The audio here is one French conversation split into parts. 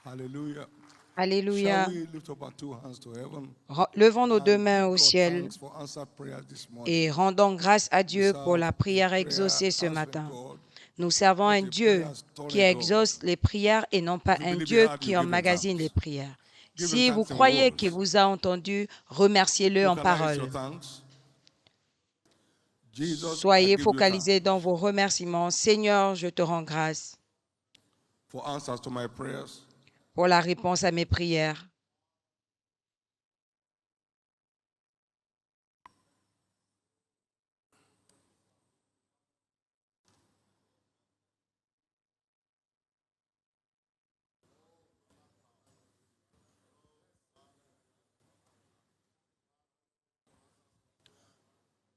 Hallelujah. Shall Alléluia. we lift up our two hands to heaven Levons nos deux and mains give au God ciel thanks for answered prayers this morning? et rendons grâce à We Dieu pour serve la a prière prayer exaucée ce answering matin. God, Nous servons not un a Dieu prayer qui storing God. exauce les prières et non pas If you un believe he Dieu heard you, qui give him emmagasine les thanks. prières. Give him Si vous thanks in croyez qu'il words. vous a entendu, remerciez-le en Vocalize your paroles. thanks. Jesus, I Soyez give you focalisés dans thanks vos remerciements. Seigneur, je te rends grâce for answers to my prayers. pour la réponse à mes prières.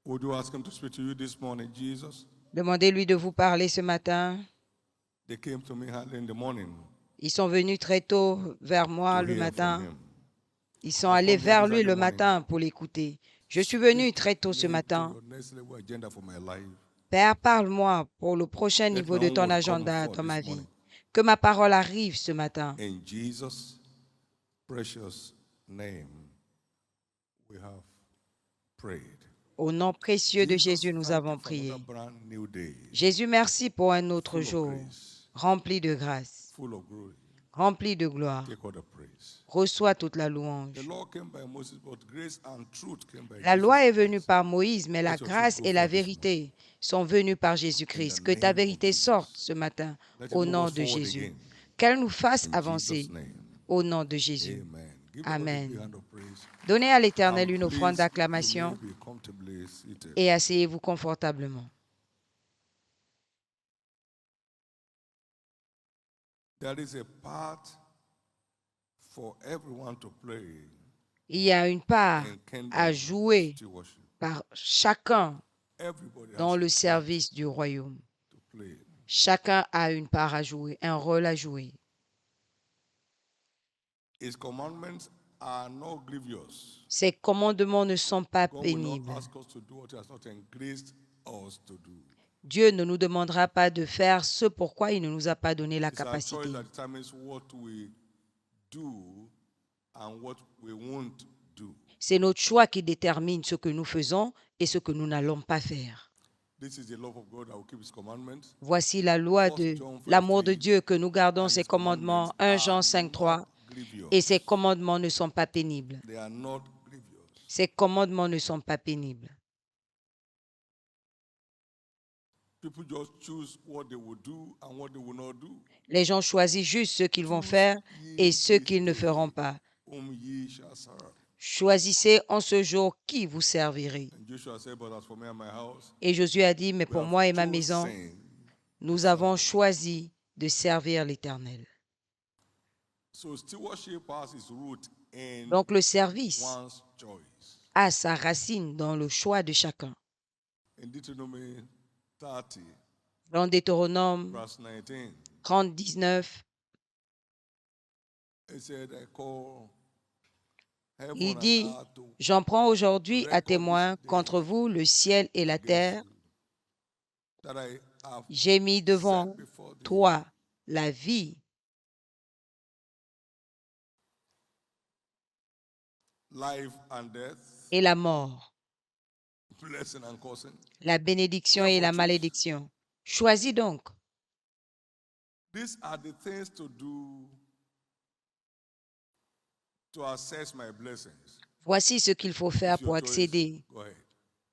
Would you ask him to speak to you this morning, Jesus? Demandez-lui de vous parler ce matin. They came to me early in the morning Ils sont venus très tôt vers moi to le hear from matin. him. Ils sont I've allés come here vers this lui early le morning. matin pour l'écouter. Je suis venu Speak très tôt ce me to matin. your next level agenda for my life. Père, parle-moi pour le prochain Let niveau my de own ton word come agenda forth dans ma this vie. morning. Que ma parole arrive ce matin. In Jesus' precious name, we have prayed. Au nom précieux de Jesus, Jésus, nous thank avons you for another prié. brand new day, Jésus, merci pour un autre full of jour, grace, rempli de grâce, full of glory. rempli de gloire. Take all the praise. Reçois toute la The louange. law came by Moses, but grace and truth came by La Jesus loi est venue Christ. par Moïse, mais la Let your truth grâce go et la forth this morning. vérité sont venues par In the Jésus-Christ. Que ta name of vérité sorte Jesus. ce matin Let it au move nom us de forward Jésus. again. Qu'elle nous fasse In Jesus' avancer name. au nom de Jésus. Amen. Give the Lord a big Amen. hand of praise. Donnez à l'Éternel And une offrande please, you may d'acclamation be comfortably seated. et asseyez-vous confortablement. There is a part for everyone to play Il y a une part in kingdom à jouer stewardship. par chacun Everybody dans has le a part service du royaume. to play. Chacun a une part à jouer, un rôle à jouer. His commandments are not grievous. Ces commandements ne sont pas God will not pénibles. ask us to do what He has not engraced us to do. Dieu ne nous demandera pas de faire ce pourquoi il ne nous a pas donné la It's our choice capacité. that determines what we do and what we won't do. C'est notre choix qui détermine ce que nous faisons et ce que nous n'allons pas faire. This is the love of God that will keep His commandments. Voici la loi 1 de John 5:3, l'amour de Dieu que nous gardons and ses His commandments commandements. 1 Jean are 5,3. not grievous. Et ses commandements ne sont pas pénibles. They are not grievous. Ces commandements ne sont pas pénibles. People just choose what they will do and what they will not do. Les gens choisissent juste ce qu'ils vont faire et ce qu'ils ne feront pas. Whom ye shall serve. Choisissez en ce jour qui vous servirez. And Joshua said, but as for me and my house, Et Josué a dit, mais we pour have moi et ma maison, chosen. nous avons choisi de servir l'Éternel. So stewardship has its root in Donc le service one's choice. a sa racine dans le choix de chacun. In Deuteronomy 30, Dans Deutéronome verse 19, 30, 19, it said, I call heaven il and dit, earth to j'en prends aujourd'hui à record témoin this day contre vous le ciel et la against terre. you, that I have J'ai mis set devant before thee toi la vie life and death, et la mort, blessing and cursing. la bénédiction et la malédiction. Choisis donc. These are the things to do to assess my blessings. Voici ce qu'il faut faire It's your pour choice. accéder Go ahead.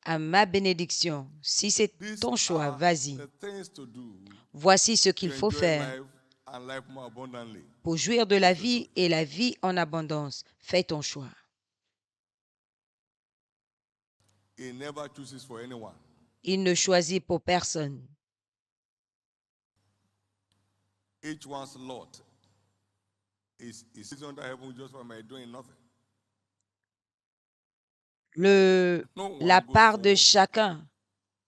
à ma bénédiction. Si c'est These ton choix, are vas-y. the things to do Voici ce to qu'il faut enjoy faire life and life more abundantly. pour jouir de la It's your vie choice. et la vie en abondance. Fais ton choix. He never chooses for anyone. Il ne choisit pour personne. Each one's lot is under heaven just by doing nothing. No one La goes part de forward chacun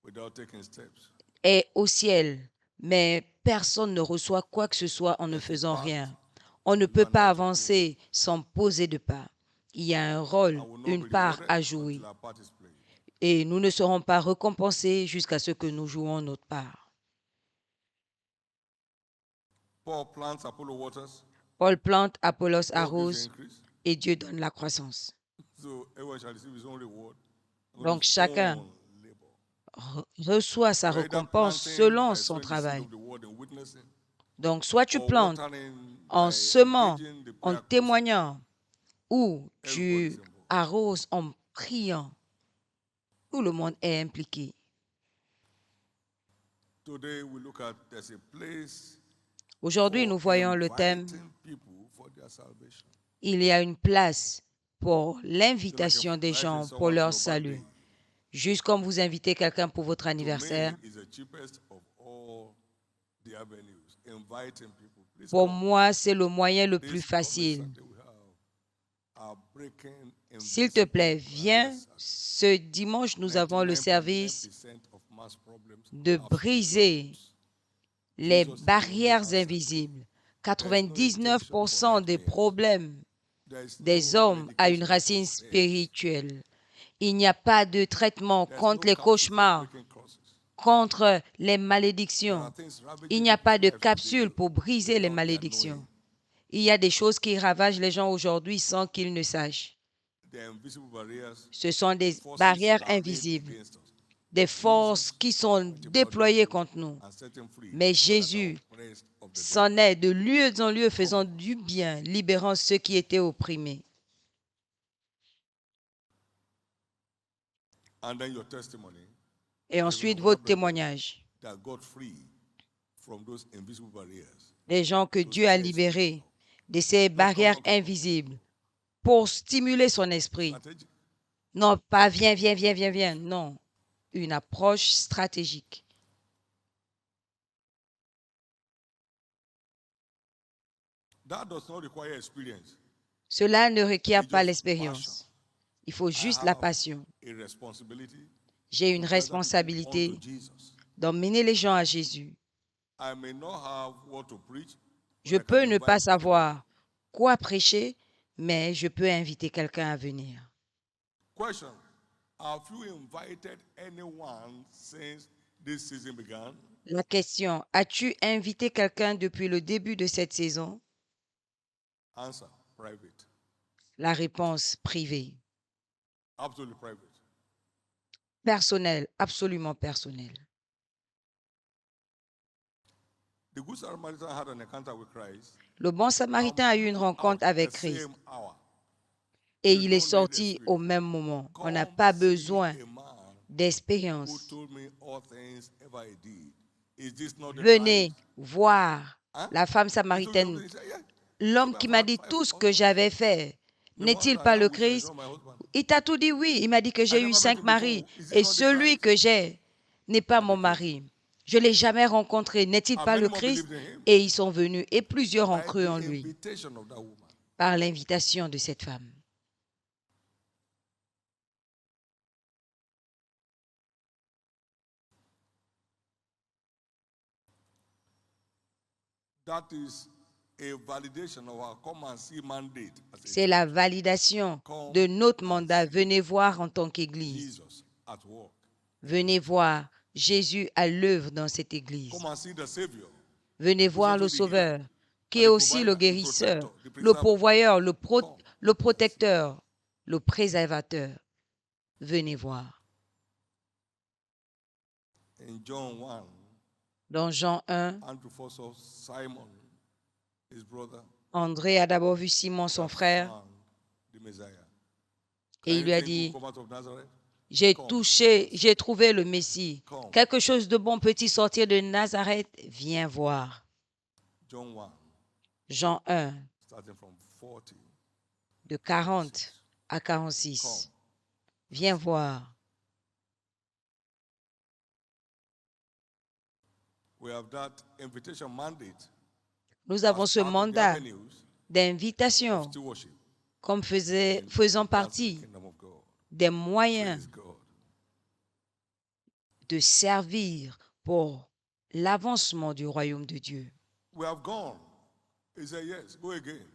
without taking steps. est au ciel, mais personne ne reçoit quoi que ce soit en ne There's a faisant part rien. On ne for peut you and pas I to play. avancer sans poser de pas. Il y a un rôle, I will not une be part rewarded à jouer. until our part is played. Et nous ne serons pas récompensés jusqu'à ce que nous jouons notre part. Paul plants, Apollo waters. Paul plante, Apollos God gives arrose increase. et Dieu donne la croissance. So everyone shall receive his own reward. Donc His chacun own labor. reçoit sa We're either récompense planting selon by son sowing the seed travail. of the word and witnessing, Donc soit tu or plantes watering en by semant, engaging the en prayer closet. témoignant, ou Everybody's tu involved. arroses en priant. Tout le monde est impliqué. Today we look at there's a place Aujourd'hui, for nous voyons le thème, inviting people for their salvation. il y a une place pour So like l'invitation des inviting gens pour someone to leur your salut. birthday, Juste comme vous invitez quelqu'un pour votre to anniversaire, me, is the cheapest of all the avenues. Inviting people. Please pour come. moi, c'est le moyen le plus This coming facile. Sunday we have our breaking S'il te invisible plaît, barriers viens. service. Ce dimanche, nous avons le service 99.9% of mass problems de are briser spiritual. les Jesus is the only barrières answer. invisibles. There is no injection for 99% des nightmares. problèmes There is des no hommes a une medication racine for headaches. spirituelle. Il n'y a pas de traitement There's contre no les capsule for cauchemars, breaking crosses. contre les There are malédictions. things Il ravaging n'y a pas people's de lives capsule today pour briser les without their malédictions. knowing. Il y a des choses qui ravagent les gens aujourd'hui sans qu'ils ne sachent. The invisible barriers, Ce sont des forces barrières that are laid invisibles, against us. des But forces Jesus qui sont went about déployées healing contre nous. and setting free Mais all that are Jésus oppressed of the devil. s'en est de lieu en lieu faisant du bien, libérant ceux qui étaient opprimés. And then your testimony Et ensuite, votre témoignage. that got free from those invisible barriers. Les gens que Dieu a libérés de ces Not barrières come. invisibles pour stimuler son esprit. Strategic. Non, pas viens, viens, viens, viens, viens. Non, une approche stratégique. That does not require experience. Cela ne requiert It's pas just l'expérience. Il faut I juste la have passion. a responsibility J'ai une to gather people responsabilité unto Jesus. d'emmener les gens à Jésus. I may not have what to preach, Je but I peux can ne pas invite anyone. savoir quoi prêcher, mais je peux inviter quelqu'un à venir. Question: have you invited anyone since this season began? La question, as-tu invité quelqu'un depuis le début de cette saison? Answer: private. La réponse, privée. Absolutely private. Personnel, absolument personnel. The Good Samaritan had an encounter with Christ. Le bon samaritain a eu une rencontre avec The Christ same hour. et You il est don't need sorti experience. au même moment. On n'a Come pas see besoin a man who d'expérience. told me all things ever I did. Is this not the Venez Christ? voir Huh? la femme He told you samaritaine, everything. He said, yeah. l'homme So qui I've m'a had dit 5 tout ce que husbands. j'avais fait. The one N'est-il that pas I le am with is Christ? not my husband. Il t'a tout dit, oui. Il m'a dit que j'ai I eu never met 5 him maris. before. Is this Et not the celui Christ? que j'ai n'est pas And mon they came. mari. Je ne l'ai jamais rencontré. N'est-il And pas many le more Christ? believed in him Et ils sont venus. Et plusieurs ont by cru en the lui invitation of that woman. par l'invitation de cette femme. That is a validation of our come and see mandate. As a C'est la validation de notre mandat. Venez voir en tant qu'Église. Jesus at work. Venez voir Jésus à l'œuvre dans cette Église. Come and see the Savior. Venez voir le Sauveur, qui est aussi le guérisseur, le pourvoyeur, le protecteur, le préservateur. Venez voir. In John 1, Dans Jean 1, Andrew first saw Simon, his brother, André a d'abord vu Simon, son frère, found the Messiah. et il lui a Anything dit, good come out of Nazareth? j'ai trouvé le Messie. Quelque chose de bon peut-il sortir de Nazareth? Viens voir. John 1, Jean 1, starting from 40. de 40 à 46. Viens voir. We have that invitation mandate Nous avons as ce part of the mandat avenues d'invitation of stewardship comme faisant in partie the kingdom of God. des moyens Praise God. de servir pour l'avancement du royaume de Dieu. We have gone. He said, yes, go again.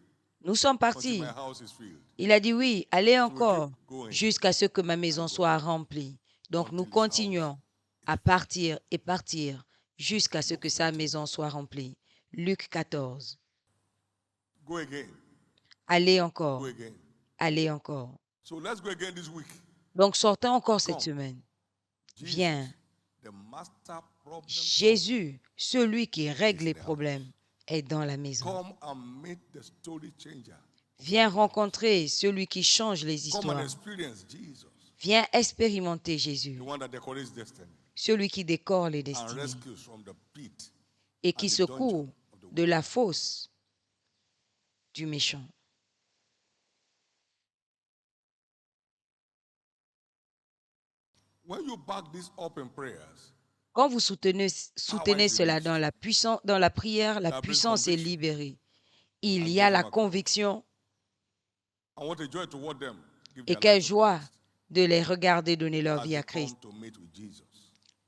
Nous sommes Until partis. my house is filled. Il a dit oui, allez encore going jusqu'à ce que ma maison soit remplie. Donc nous until his continuons à partir et partir jusqu'à ce que sa maison soit remplie. Luc 14. Go again. Allez Go encore, again. allez encore. So let's go again this week. Donc sortons encore cette Come. semaine. Jesus, Viens. the master problem solver. Jésus, celui qui règle Is les in the problèmes, est dans la maison. Come and meet the story changer. Viens rencontrer celui qui change les Come and histoires. experience Jesus, Viens expérimenter Jésus, the one that decorates destiny celui qui décore les and destinées rescues from the pit et and qui the secourt dungeon of the de la fosse du méchant. When you back this up in prayers, Quand vous soutenez cela dans la prière, la That brings puissance est conviction. libérée. Il And y a gives la them a call. conviction I want a joy toward them. Give et their quelle life to joie Christ de les regarder donner leur as vie they à Christ come to meet with Jesus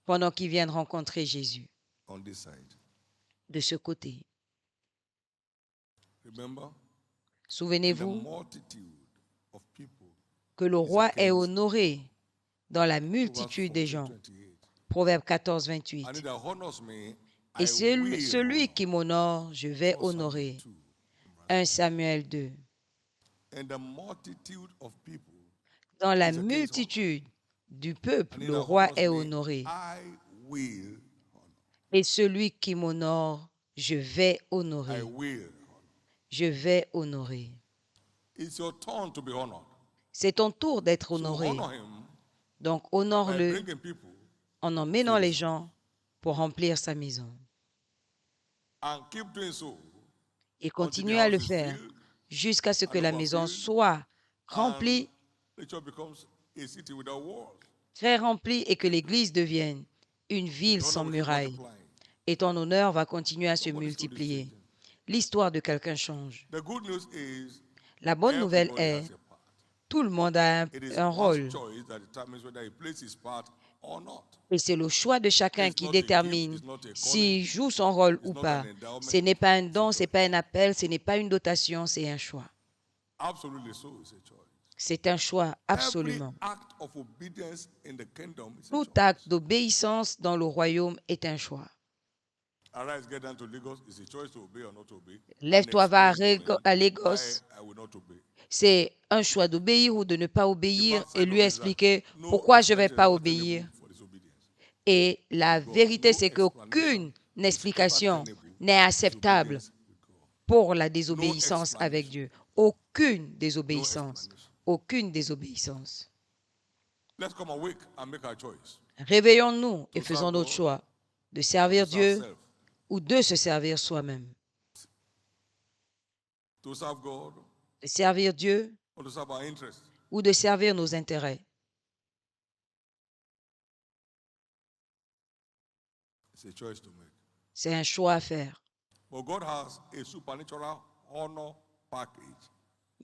pendant qu'ils viennent rencontrer Jésus on this side. de ce côté. Remember, in the Souvenez-vous multitude of people, que le is roi est against honoré dans la Proverbs multitude des gens. 14:28. Proverbe 14, 28. And he that honors me, Et I celui will qui m'honore, je vais honor. 1 Samuel honorer. 2. 1 Samuel 2. And the multitude of people, Dans la is against multitude du peuple, and he le that roi honors est me, honoré. I will honor. Et celui qui m'honore, je vais I honorer. will honor. Je vais honorer. It's your turn to be honored. C'est ton tour d'être So honoré. honor him Donc by honore-le bringing people en emmenant les gens pour remplir sa maison. and keep doing so Et until the continue à le house is faire filled jusqu'à ce que and la maison overfilled, soit remplie, and the church becomes a city without walls. très remplie et que l'église devienne une ville The honor sans will keep murailles. multiplying. Et ton honneur va continuer à se Somebody's story is multiplier. changing. L'histoire de quelqu'un change. The good news is La bonne nouvelle everybody est, has a part. tout le monde a It is un one's rôle. choice that determines whether he plays his part or not. Et c'est le choix de chacun It's qui not a gift, détermine it's not a calling, s'il joue son rôle it's ou not pas. an endowment, Ce n'est pas un it's a don, ce n'est choice. pas un appel, ce n'est pas une dotation, c'est un choix. Absolutely so, it's a choice. C'est un choix, Every absolument. act of obedience in the kingdom is a Tout choice. acte d'obéissance dans le royaume est un choix. Arise, get down to Lagos. It's a choice to obey or not to obey. Lève-toi, And va explain to him à why Lagos. I will not obey. C'est un choix d'obéir ou de ne pas The obéir backside et of lui it is that expliquer no pourquoi je ne vais explanation pas is not obéir. tenable for disobedience. Et la God, vérité, no c'est qu'aucune explanation is explication ever tenable n'est for acceptable disobedience with God. pour la No désobéissance avec explanation. Dieu. Aucune No désobéissance. explanation. Aucune désobéissance. Let's come awake and make our choice. Réveillons-nous et To faisons serve notre God, choix de to servir serve Dieu self. ou de se servir soi-même. To serve God De servir Dieu or to serve our interests. ou de servir nos intérêts. It's a choice to make. C'est un choix à faire. But God has a supernatural honor package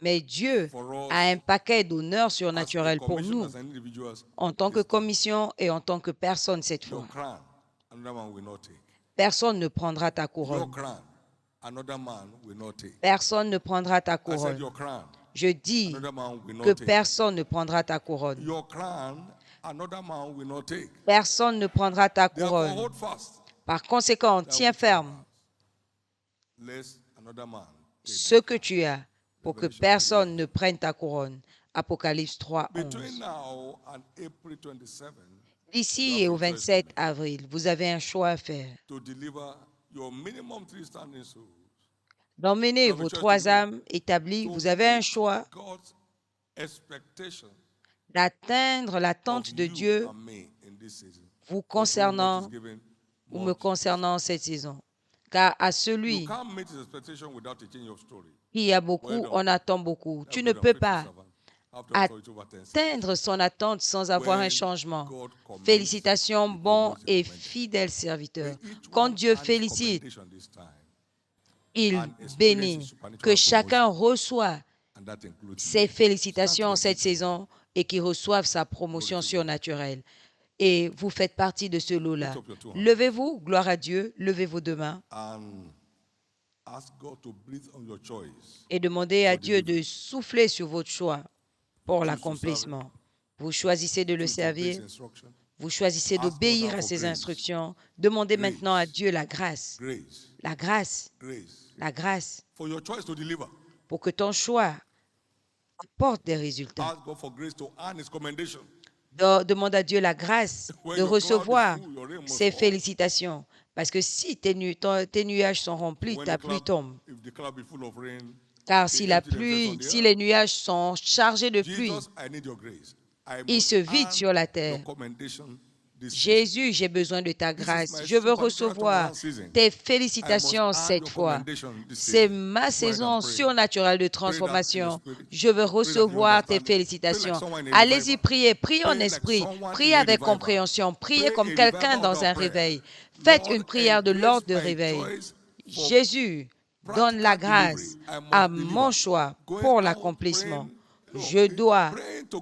Mais Dieu for us a un paquet d'honneurs as a surnaturels pour commission, nous as an individuals. en tant que this time. commission et en tant que personne cette Your fois. crown, another man will not take. Personne ne prendra ta Your couronne. crown, another man will not take. Personne ne prendra ta I said couronne. your crown, Je dis another man will que not take. personne ne prendra ta couronne. Your crown, another man will not take. Personne ne prendra ta Therefore, couronne. hold fast. Par conséquent, that tiens which you ferme have, lest another man take ce them. que tu as pour que Revelation personne ne prenne ta couronne. Apocalypse 3, Between 11. now and April 27, D'ici et au 27 avril, vous avez un choix à faire. to deliver your minimum 3 standing souls, D'emmener You have a vos choice 3 to make. âmes établies. to Vous avez un meet choix God's expectation d'atteindre l'attente of de you Dieu and me in this season. vous To whom much concernant is given, ou me much concernant en cette saison. Car à You celui can't meet his expectation without a change of story. qui a beaucoup, Well done. on attend beaucoup. That Tu ne good and peux faithful pas servant, after authority over 10 cities. atteindre son attente sans avoir un When changement. God commends, Félicitations, he bon promotes the et commended. fidèle serviteur. May each Quand one Dieu and his félicite, commendation this time, il and experience bénit. his supernatural Que chacun reçoive and that includes ses you. félicitations en Stand cette to the feet. saison et qu'il reçoive sa promotion Glory to God. surnaturelle. Et vous faites partie de ce lot-là. Lift up your two hands. Levez-vous, gloire à Dieu, levez vos deux mains And ask God to breathe on your choice. et demandez à For Dieu de deliverance. souffler sur votre choix pour choose to l'accomplissement. Vous choisissez de le Choose to obey his servir, instruction. vous choisissez Ask God d'obéir now à for ses grace. instructions. Demandez Grace. maintenant à Dieu la grâce, Grace, la grâce, grace, la grâce, for your choice to deliver. pour que ton choix apporte des résultats. Ask God for grace to earn His commendation. Demande à Dieu la grâce de recevoir ses félicitations. Parce que si tes nuages sont remplis, ta pluie tombe. If the cloud be full of rain, Car si les nuages sont chargés de pluie, Jesus, I need your grace. I ils must se vident earn sur la your terre. commendation this season. Jésus, j'ai besoin de ta grâce. Je veux recevoir tes félicitations cette fois. C'est ma saison surnaturelle de transformation. Je veux recevoir tes félicitations. Allez-y, priez. Priez en esprit. Priez avec compréhension. Priez comme quelqu'un dans un réveil. Faites une prière de l'ordre de réveil. Jésus, donne la grâce à mon choix pour l'accomplissement. Je dois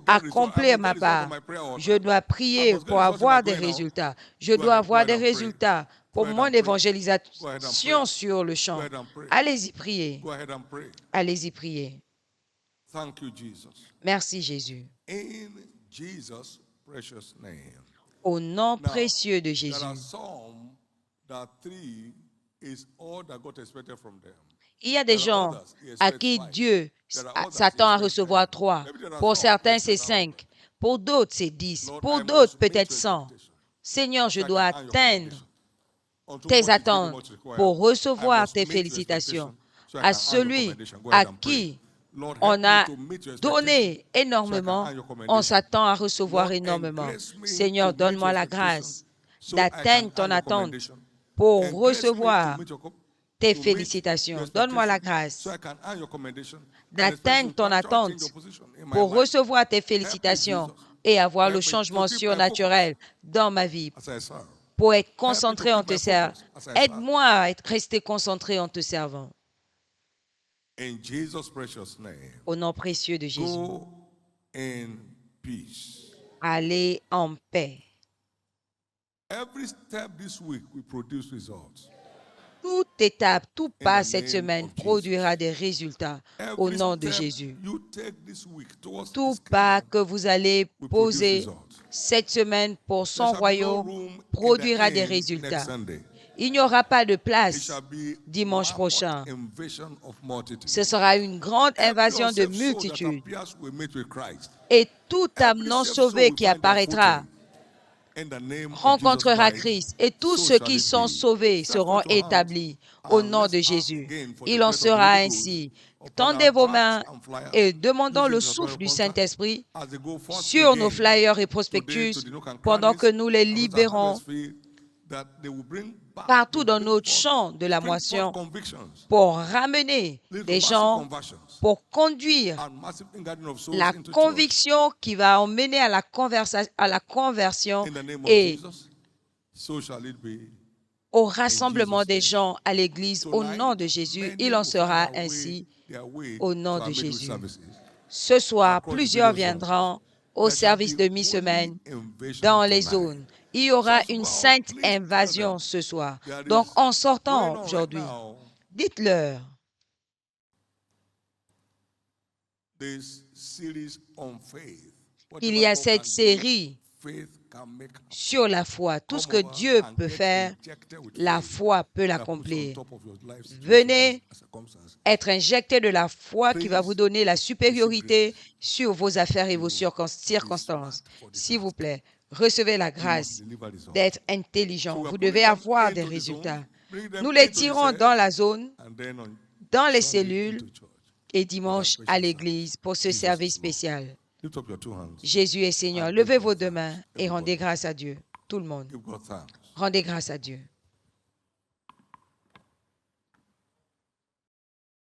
accomplir ma part. Je dois prier pour avoir des résultats. Je dois avoir des résultats pour mon évangélisation sur le champ. Allez-y, priez. Go ahead and pray. Allez-y, priez. Thank you, Jesus. Merci, Jésus. In Jesus' precious name. Au nom précieux de There Jésus. are some that 3 is all that God expected from them. Il y a des gens à qui Dieu s'attend à recevoir 3. Pour certains, c'est 5. Pour d'autres, c'est 10. Pour d'autres, peut-être 100. Seigneur, je dois atteindre tes attentes pour recevoir tes félicitations. À celui à qui on a donné énormément, on s'attend à recevoir énormément. Seigneur, donne-moi la grâce d'atteindre ton attente pour recevoir tes félicitations. Donne-moi la grâce d'atteindre ton attente pour recevoir tes félicitations et avoir le changement surnaturel dans ma vie, pour être concentré en te servant. Aide-moi à rester concentré en te servant. In Jesus' precious name. Au nom précieux de Jésus. Go in peace. Allez en paix. Every step this week will produce results. Toute étape, tout pas cette semaine produira des résultats au nom de Jésus. Tout pas que vous allez poser cette semaine pour son royaume produira des résultats. Il n'y aura pas de place dimanche prochain. Ce sera une grande invasion de multitudes. Et tout âme non sauvée qui apparaîtra rencontrera Christ. Et tous ceux qui sont sauvés seront établis au nom de Jésus. Il en sera ainsi. Tendez vos mains et demandons le souffle du Saint-Esprit sur nos flyers et prospectus pendant que nous les libérons partout dans notre champ de la moisson pour ramener des gens, pour conduire la conviction qui va emmener à la conversion et au rassemblement des gens à l'Église au nom de Jésus. Il en sera ainsi au nom de Jésus. Ce soir, plusieurs viendront au service de mi-semaine dans les zones. Il y aura une sainte invasion ce soir. Donc, en sortant aujourd'hui, dites-leur il y a cette série sur la foi. Tout ce que Dieu peut faire, la foi peut l'accomplir. Venez être injecté de la foi qui va vous donner la supériorité sur vos affaires et vos circonstances. S'il vous plaît, recevez la grâce d'être intelligent. Vous devez avoir des résultats. Nous les tirons dans la zone, dans les cellules et dimanche à l'église pour ce service spécial. Jésus est Seigneur. Levez vos deux mains et rendez grâce à Dieu. Tout le monde. Rendez grâce à Dieu.